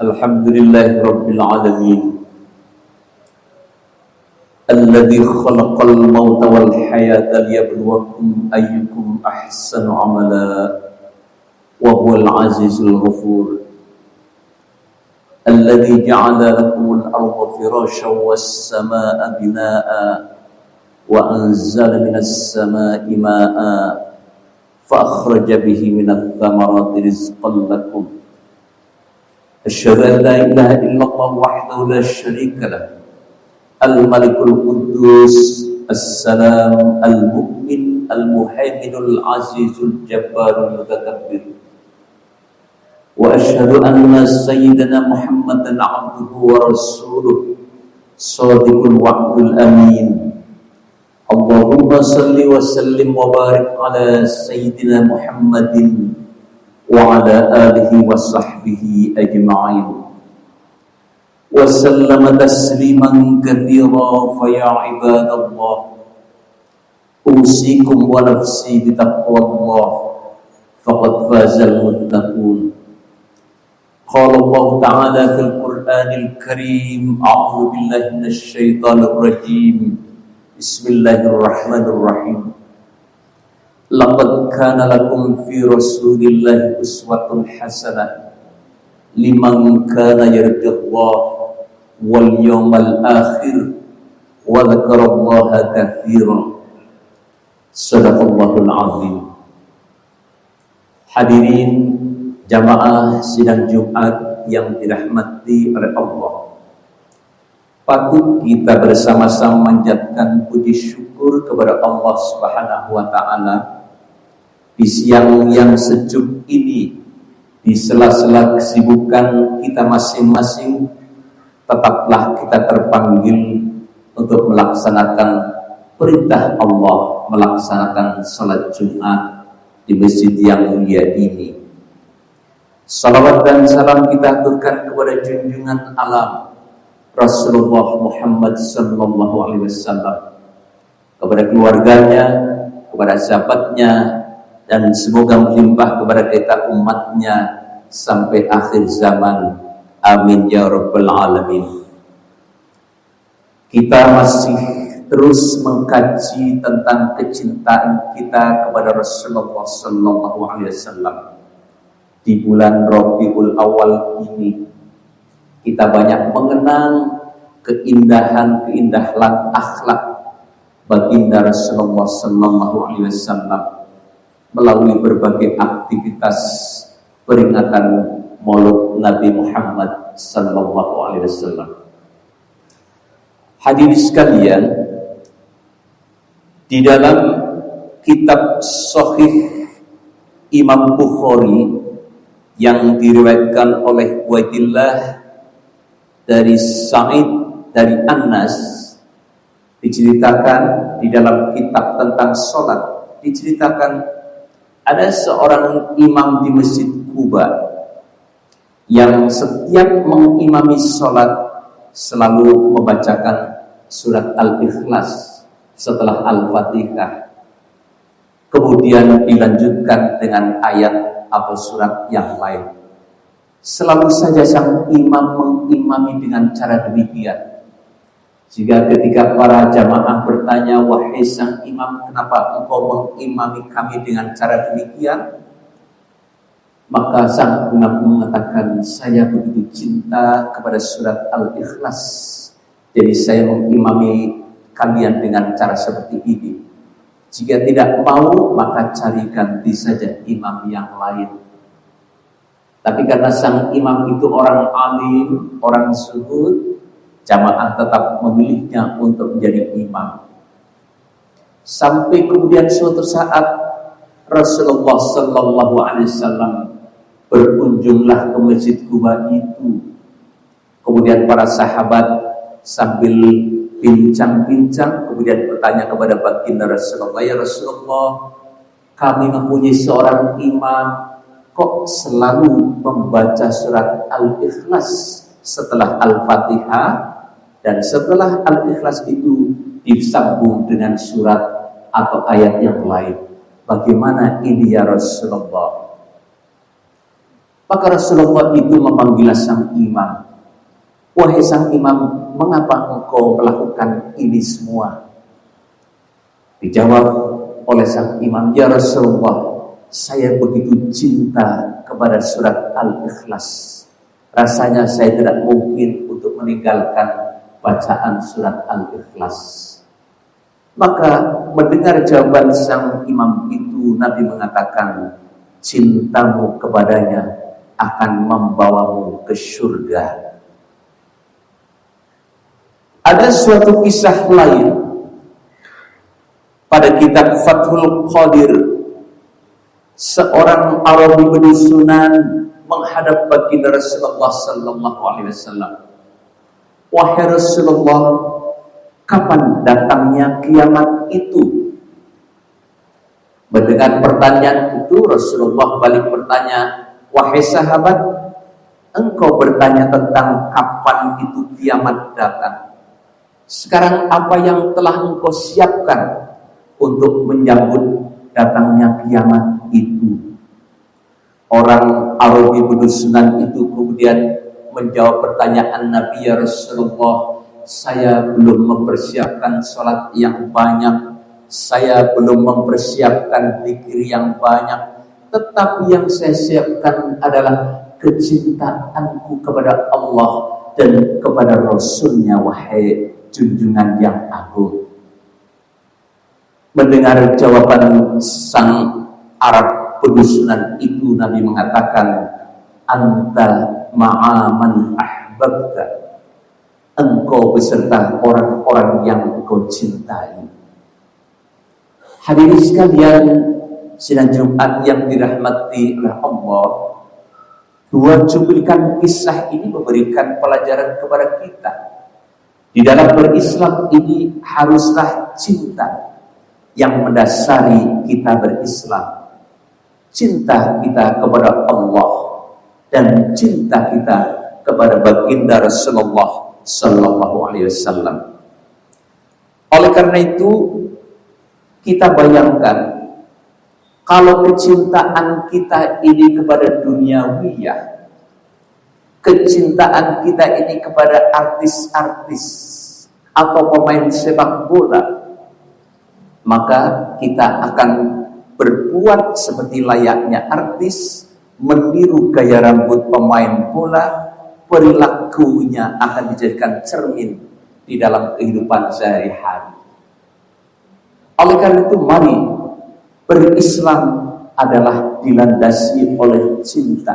Alhamdulillahi Rabbil Alamin Alladhi khalaqal mauta wal hayata liyabluwakum ayyukum ahsanu amala wa huwal azizul ghafur Alladhi ja'ala lakumul arda firashan was samaa'a binaa'a wa anzala minas samaa'i maa'a fa akhraja bihi minats thamarati rizqan lakum Asyhadu an la ilaha illallah wahdahu la syarika lah Al-Malikul Quddus As-Salam Al-Mu'min Al-Muhaiminul Azizul Jabbarul Mutakabbir Wa asyhadu anna sayyidana Muhammadan abduhu wa rasuluh Shadiqul wa'dul amin Allahumma salli wa sallim wa barik ala sayyidina Muhammadin wa ala alihi wa sahbihi ajma'in wa sallama tasliman katsira fa ya ibadallah usikum wa nafsi bi taqwallah faqad fazal muttaqun qala Allah ta'ala fil Qur'anil Karim a'udzu billahi minasy syaithanir rajim bismillahirrahmanirrahim Laqad kana lakum fi Rasulillahi uswatun hasanah liman kana yarjullaha wal yawmal akhir wa dzakarallaha katsiran. Shadaqallahul azim. Hadirin jamaah sidang Jumat yang dirahmati oleh Allah. Patut kita bersama-sama menjadikan puji syukur kepada Allah Subhanahu wa taala di siang yang sejuk ini, di sela-sela kesibukan kita masing-masing, tetaplah kita terpanggil untuk melaksanakan perintah Allah, melaksanakan salat Jumat di masjid yang mulia ini. Salawat dan salam kita aturkan kepada junjungan alam Rasulullah Muhammad sallallahu alaihi wasallam, kepada keluarganya, kepada sahabatnya, dan semoga melimpah kepada kita umatnya sampai akhir zaman. Amin ya rabbal alamin. Kita masih terus mengkaji tentang kecintaan kita kepada Rasulullah sallallahu alaihi wasallam. Di bulan Rabiul Awal ini kita banyak mengenang keindahan akhlak baginda Rasulullah sallallahu alaihi wasallam melalui berbagai aktivitas peringatan Maulid Nabi Muhammad sallallahu alaihi wasallam. Hadirin sekalian, di dalam kitab Sahih Imam Bukhari yang diriwayatkan oleh Ubaidillah dari Sa'id dari Anas, diceritakan di dalam kitab tentang sholat, diceritakan ada seorang imam di Masjid Quba yang setiap mengimami sholat selalu membacakan surat Al-Ikhlas setelah Al-Fatihah, kemudian dilanjutkan dengan ayat atau surat yang lain. Selalu saja sang imam mengimami dengan cara demikian. Jika ketika para jamaah bertanya, wahai sang imam, kenapa engkau mengimami kami dengan cara demikian? Maka sang imam mengatakan, saya begitu cinta kepada surat Al-Ikhlas, jadi saya mengimami kalian dengan cara seperti ini. Jika tidak mau, maka cari ganti saja imam yang lain. Tapi karena sang imam itu orang alim, orang zuhud, jamaah tetap memilihnya untuk menjadi imam. Sampai kemudian suatu saat Rasulullah sallallahu alaihi wasallam berkunjunglah ke Masjid Quba itu. Kemudian para sahabat sambil bincang-bincang kemudian bertanya kepada baginda Rasulullah, ya Rasulullah, kami mempunyai seorang imam, kok selalu membaca surat Al-Ikhlas setelah Al-Fatihah, dan setelah Al-Ikhlas itu disambung dengan surat atau ayat yang lain. Bagaimana ini ya Rasulullah? Maka Rasulullah itu memanggil sang imam. Wahai sang imam, mengapa engkau melakukan ini semua? Dijawab oleh sang imam, ya Rasulullah, saya begitu cinta kepada surat Al-Ikhlas. Rasanya saya tidak mungkin untuk meninggalkan bacaan surat Al-Ikhlas. Maka mendengar jawaban sang imam itu, Nabi mengatakan, cintamu kepadanya akan membawamu ke surga. Ada suatu kisah lain pada kitab Fathul Qadir. Seorang Arabi bedusunan menghadap baginda Rasulullah sallallahu alaihi wasallam. Wahai Rasulullah, kapan datangnya kiamat itu? Mendengar pertanyaan itu, Rasulullah balik bertanya, wahai sahabat, engkau bertanya tentang kapan itu kiamat datang. Sekarang apa yang telah engkau siapkan untuk menyambut datangnya kiamat itu? Orang Arabi bedusunan itu kemudian menjawab pertanyaan Nabi, ya Rasulullah, saya belum mempersiapkan sholat yang banyak, saya belum mempersiapkan zikir yang banyak, tetapi yang saya siapkan adalah kecintaanku kepada Allah dan kepada Rasulnya, wahai junjungan yang agung. Mendengar jawaban sang Arab pedusunan itu, Nabi mengatakan, anta ma'aman ahbabta, engkau beserta orang-orang yang engkau cintai. Hadirin sekalian, sidang Jumat yang dirahmati oleh Allah, dua cuplikan kisah ini memberikan pelajaran kepada kita. Di dalam berislam ini haruslah cinta yang mendasari kita berislam. Cinta kita kepada Allah dan cinta kita kepada baginda Rasulullah sallallahu alaihi wasallam. Oleh karena itu, kita bayangkan kalau kecintaan kita ini kepada duniawiyah, kecintaan kita ini kepada artis-artis atau pemain sepak bola, maka kita akan berbuat seperti layaknya artis, meniru gaya rambut pemain bola, perilakunya akan dijadikan cermin di dalam kehidupan sehari-hari. Oleh karena itu, mari berislam adalah dilandasi oleh cinta.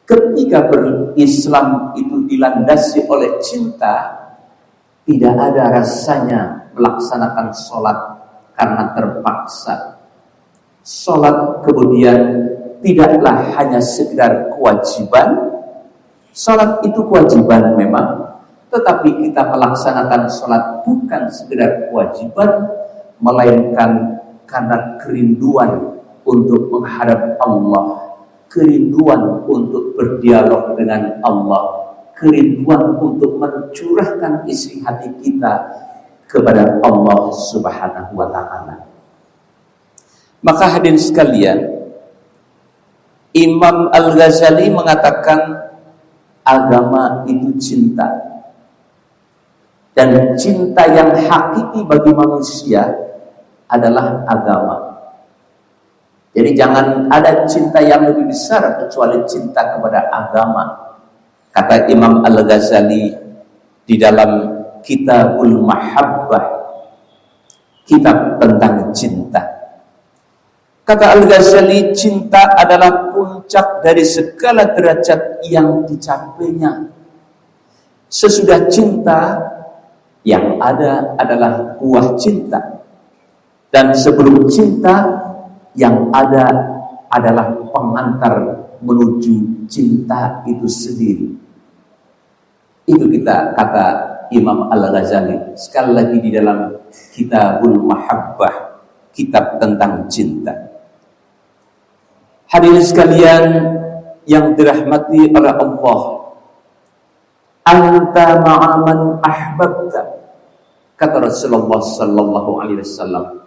Ketika berislam itu dilandasi oleh cinta, tidak ada rasanya melaksanakan sholat karena terpaksa. Sholat kemudian tidaklah hanya sekedar kewajiban. Sholat itu kewajiban memang, tetapi kita melaksanakan sholat bukan sekedar kewajiban, melainkan karena kerinduan untuk menghadap Allah, kerinduan untuk berdialog dengan Allah, kerinduan untuk mencurahkan isi hati kita kepada Allah Subhanahu wa ta'ala. Maka hadirin sekalian, Imam Al-Ghazali mengatakan agama itu cinta, dan cinta yang hakiki bagi manusia adalah agama. Jadi jangan ada cinta yang lebih besar kecuali cinta kepada agama. Kata Imam Al-Ghazali di dalam Kitabul Mahabbah, kitab tentang cinta. Kata Al-Ghazali, cinta adalah puncak dari segala derajat yang dicapainya. Sesudah cinta, yang ada adalah buah cinta. Dan sebelum cinta, yang ada adalah pengantar menuju cinta itu sendiri. Itu kita kata Imam Al-Ghazali. Sekali lagi di dalam Kitabul Mahabbah, kitab tentang cinta. Hadirin sekalian yang dirahmati oleh Allah, anta ma'aman ahbabta, kata Rasulullah sallallahu alaihi wasallam.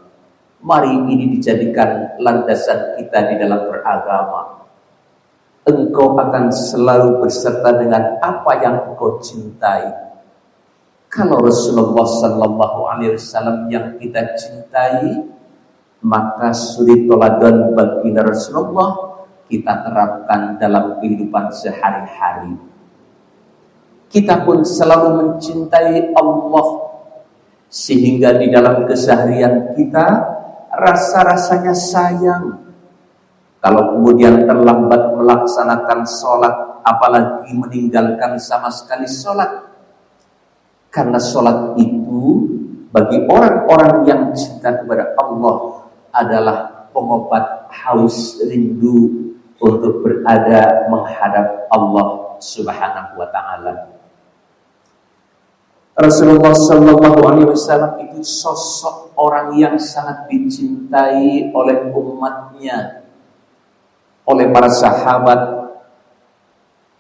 Mari ini dijadikan landasan kita di dalam beragama. engkau akan selalu berserta dengan apa yang engkau cintai. Kalau Rasulullah Sallallahu Alaihi Wasallam yang kita cintai, maka suri toladan bagi Rasulullah kita terapkan dalam kehidupan sehari-hari. Kita pun selalu mencintai Allah, sehingga di dalam keseharian kita rasa-rasanya sayang. Kalau kemudian terlambat melaksanakan sholat, apalagi meninggalkan sama sekali sholat. Karena sholat itu bagi orang-orang yang cinta kepada Allah adalah pengobat haus rindu untuk berada menghadap Allah Subhanahu wa ta'ala. Rasulullah Sallallahu Alaihi Wasallam itu sosok orang yang sangat dicintai oleh umatnya, oleh para sahabat,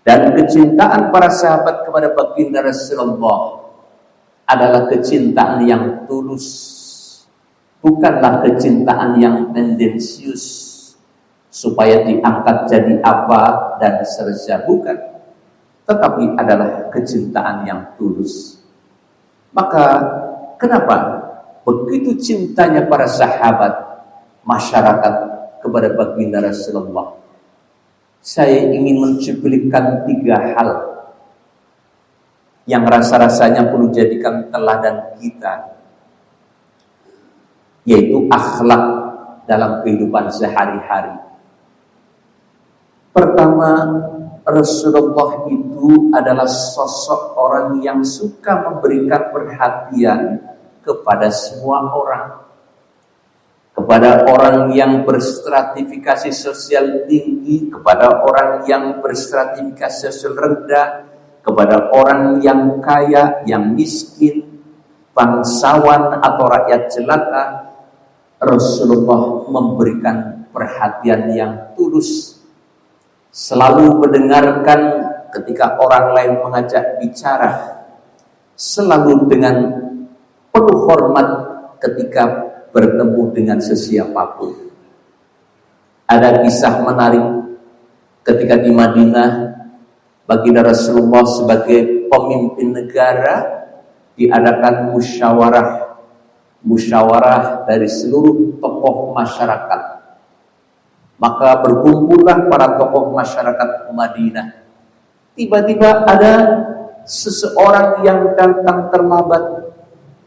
dan kecintaan para sahabat kepada baginda Rasulullah adalah kecintaan yang tulus, bukanlah kecintaan yang tendensius supaya diangkat jadi apa dan seterusnya, bukan, tetapi adalah kecintaan yang tulus. Maka kenapa begitu cintanya para sahabat, masyarakat kepada baginda Rasulullah? Saya ingin mencuplikan 3 hal yang rasa-rasanya perlu jadikan teladan kita, yaitu akhlak dalam kehidupan sehari-hari. Pertama, Rasulullah itu adalah sosok orang yang suka memberikan perhatian kepada semua orang, kepada orang yang berstratifikasi sosial tinggi, kepada orang yang berstratifikasi sosial rendah, kepada orang yang kaya, yang miskin, bangsawan atau rakyat jelata. Rasulullah memberikan perhatian yang tulus, selalu mendengarkan ketika orang lain mengajak bicara, selalu dengan penuh hormat ketika bertemu dengan sesiapapun. Ada kisah menarik ketika di Madinah, baginda Rasulullah sebagai pemimpin negara diadakan musyawarah dari seluruh tokoh masyarakat. Maka berkumpullah para tokoh masyarakat Madinah. Tiba-tiba ada seseorang yang datang terlambat.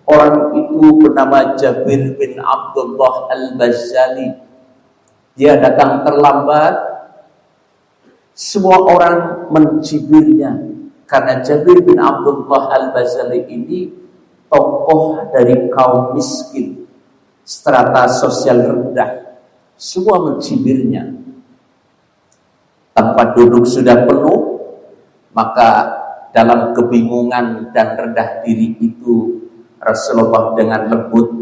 Orang itu bernama Jabir bin Abdullah Al-Bajali. Dia datang terlambat. Semua orang mencibirnya karena Jabir bin Abdullah Al-Bajali ini tokoh dari kaum miskin, strata sosial rendah. Semua mencibirnya. Tempat duduk sudah penuh, maka dalam kebingungan dan rendah diri itu Rasulullah dengan lembut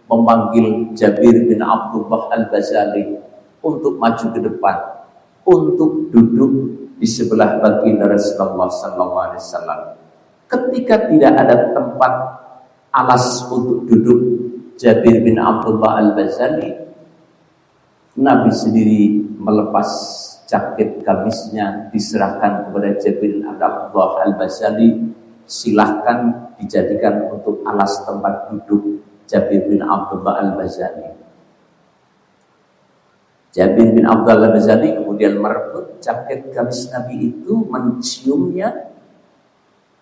memanggil Jabir bin Abdullah Al-Bajali untuk maju ke depan, untuk duduk di sebelah baginda Rasulullah SAW. Ketika tidak ada tempat alas untuk duduk Jabir bin Abdullah Al-Bajali, Nabi sendiri melepas jaket gamisnya, diserahkan kepada Jabir bin Abdullah Al-Bajali. Silahkan dijadikan untuk alas tempat duduk Jabir bin Abdullah Al-Bajali. Jabir bin Abdullah Al-Bajali kemudian merebut jaket gamis Nabi itu, menciumnya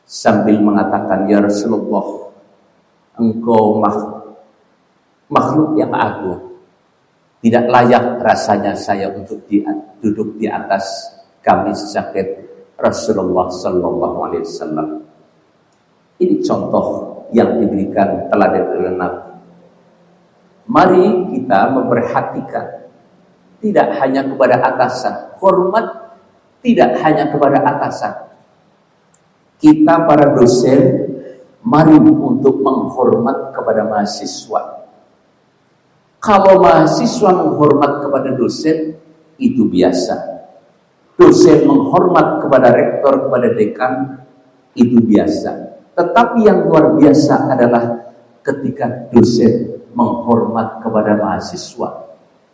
sambil mengatakan, "Ya Rasulullah, engkau makhluk yang agung. Tidak layak rasanya saya untuk duduk di atas gamis jaket Rasulullah Sallallahu Alaihi Wasallam." Ini contoh yang diberikan teladan oleh Nabi. Mari kita memperhatikan tidak hanya kepada atasan, hormat tidak hanya kepada atasan. Kita para dosen, mari untuk menghormat kepada mahasiswa. Kalau mahasiswa menghormat kepada dosen, itu biasa. Dosen menghormat kepada rektor, kepada dekan, itu biasa. Tetapi yang luar biasa adalah ketika dosen menghormat kepada mahasiswa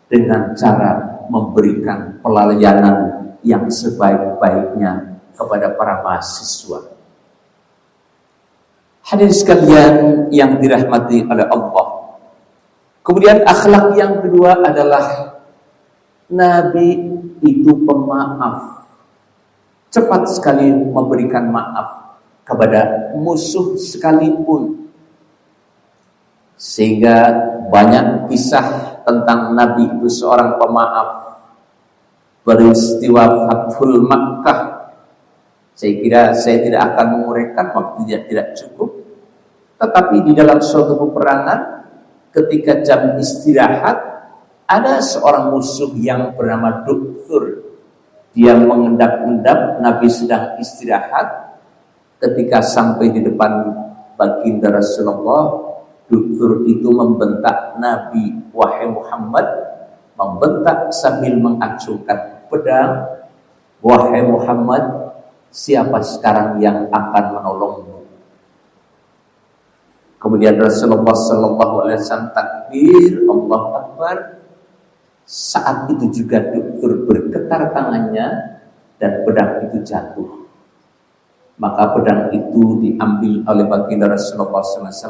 dengan cara memberikan pelayanan yang sebaik-baiknya kepada para mahasiswa. Hadirin sekalian yang dirahmati oleh Allah. Kemudian akhlak yang kedua adalah Nabi itu pemaaf. Cepat sekali memberikan maaf kepada musuh sekalipun. Sehingga banyak kisah tentang Nabi itu seorang pemaaf. Peristiwa Fathul Makkah, saya kira saya tidak akan menguraikan, waktunya tidak cukup. Tetapi di dalam suatu peperangan, ketika jam istirahat, ada seorang musuh yang bernama Duktur. Dia mengendap-endap Nabi sedang istirahat. Ketika sampai di depan baginda Rasulullah, Duktur itu membentak Nabi, "Wahai Muhammad," membentak sambil mengacungkan pedang, "Wahai Muhammad, siapa sekarang yang akan menolongmu?" Kemudian Rasulullah SAW takbir, Allahu Akbar. Saat itu juga Duktur bergetar tangannya dan pedang itu jatuh. Maka pedang itu diambil oleh baginda Rasulullah SAW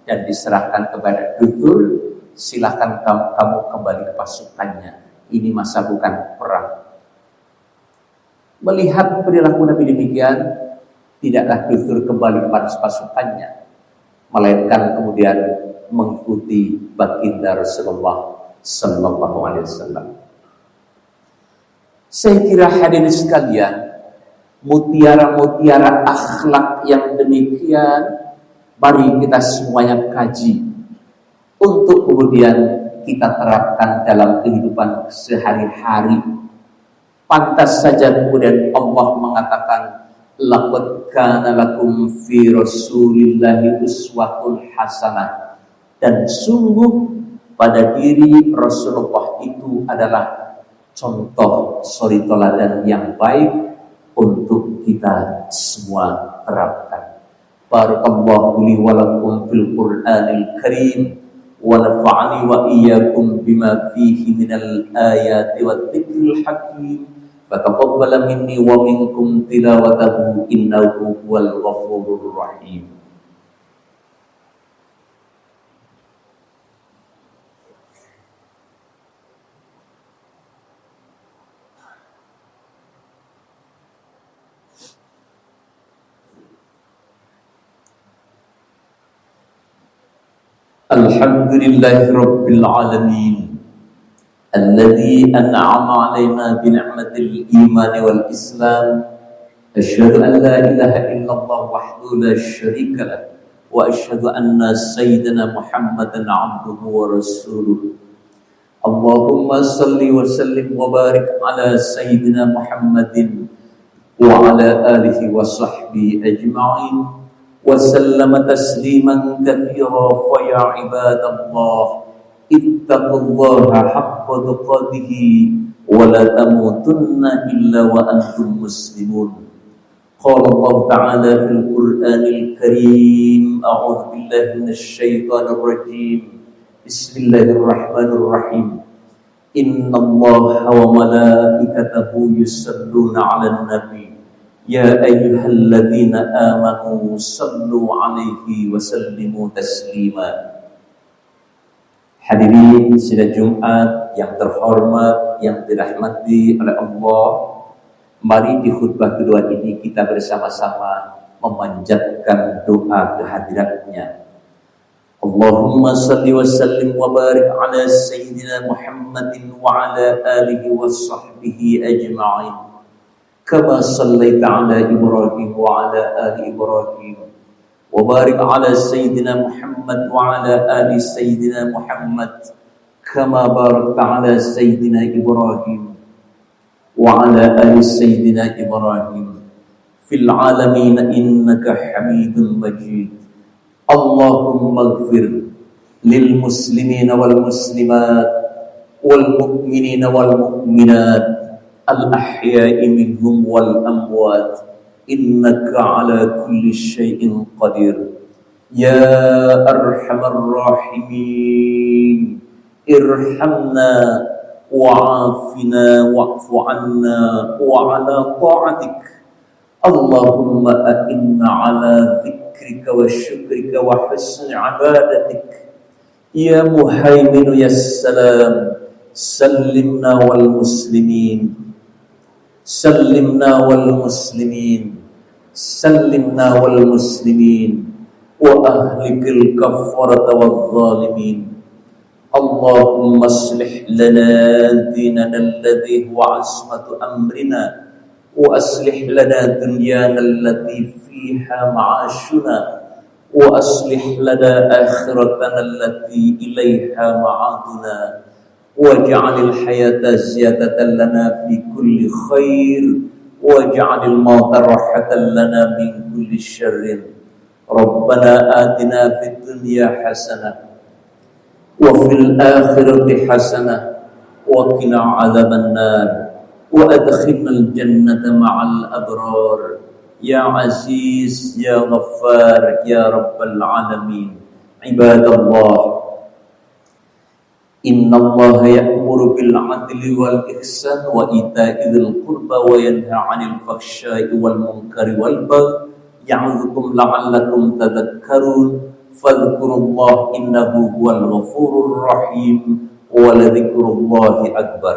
dan diserahkan kepada Duktur. Silakan kamu kembali ke pasukannya. Ini masa bukan perang. Melihat perilaku Nabi demikian, tidaklah Duktur kembali kepada pasukannya, melainkan kemudian mengikuti baginda Rasulullah Sallallahu Alaihi Wasallam. Saya kira hadirin sekalian, mutiara-mutiara akhlak yang demikian, mari kita semuanya kaji untuk kemudian kita terapkan dalam kehidupan sehari-hari. Pantas saja kemudian Allah mengatakan, laqad kana lakum fi Rasulillahi uswatun hasanah. Dan sungguh pada diri Rasulullah itu adalah contoh suri teladan yang baik untuk kita semua terapkan. Barakallahu li wa lakum fil Qur'anil Karim wa nafa'ani wa iyyakum bima fihi minal ayati wat dzikril hakim. Fataqabbal minni wa minkum tilawatahu innahu huwal ghafurur rahim. Alhamdulillahi Rabbil Alamin Alladhi an'ama alaina bina'matil iman wal islam. Asyhadu an la ilaha illallah wahdahu la syarika lah, wa asyhadu anna sayyidina Muhammadan abduhu wa rasuluh. Allahumma salli wa sallim wa barik ala sayyidina Muhammadin wa ala alihi wa sahbihi ajma'in. وسلم تسليما كثيرا فيا عباد الله اتقوا الله حق تقاته ولا تموتن إلا وأنتم مسلمون. قال الله تعالى في القرآن الكريم أعوذ بالله من الشيطان الرجيم بسم الله الرحمن الرحيم إن الله وملائكته يصلون على النبي Ya ayyuhalladzina amanu sallu alaihi wa sallimu taslima. Hadirin sidang Jumat yang terhormat, yang dirahmati oleh Allah, mari di khutbah kedua ini kita bersama-sama memanjatkan doa kehadiratnya. Allahumma salli wa sallim wa barik ala sayyidina Muhammadin wa ala alihi wa sahbihi ajma'in. Kama sallaita ala Ibrahim wa ala ali Ibrahim wa barik ala Sayyidina Muhammad wa ala ali Sayyidina Muhammad kama barakta ala Sayyidina Ibrahim wa ala ali Sayyidina Ibrahim fil alamin innaka Hamidun Majid. Allahumma ighfir lil muslimina wal muslimat wal mu'minina wal mu'minat al-ahya'i minhum wal amwat innaka ala kulli syai'in qadir. Ya arhamar rahimin irhamna وعافنا واعف عنا وعلى طاعتك. اللهم أئنا على ذكرك وشكرك وحسن عبادتك. يا مهيمن يا السلام، سلمنا والمسلمين، سلمنا والمسلمين، سلمنا والمسلمين، وأهلك الكفرة والظالمين. اللهم اصلح لنا ديننا الذي هو عصمة أمرنا، وأصلح لنا دنيانا التي فيها معاشنا، وأصلح لنا آخرتنا التي إليها معادنا، واجعل الحياة زيادة لنا في كل خير، واجعل الموت راحة لنا من كل شر. ربنا آتنا في الدنيا حسنة وفي الآخرة حسنة وقنا عذاب النار، وأدخلنا الجنة مع الأبرار يا عزيز يا غفار يا رب العالمين. عباد الله، إن الله يأمر بالعدل والإحسان وإيتاء ذي القربى وينهى عن الفحشاء والمنكر والبغي يعظكم لعلكم تذكرون. فاذكروا الله إنه هو الغفور الرحيم، ولذكر الله أكبر.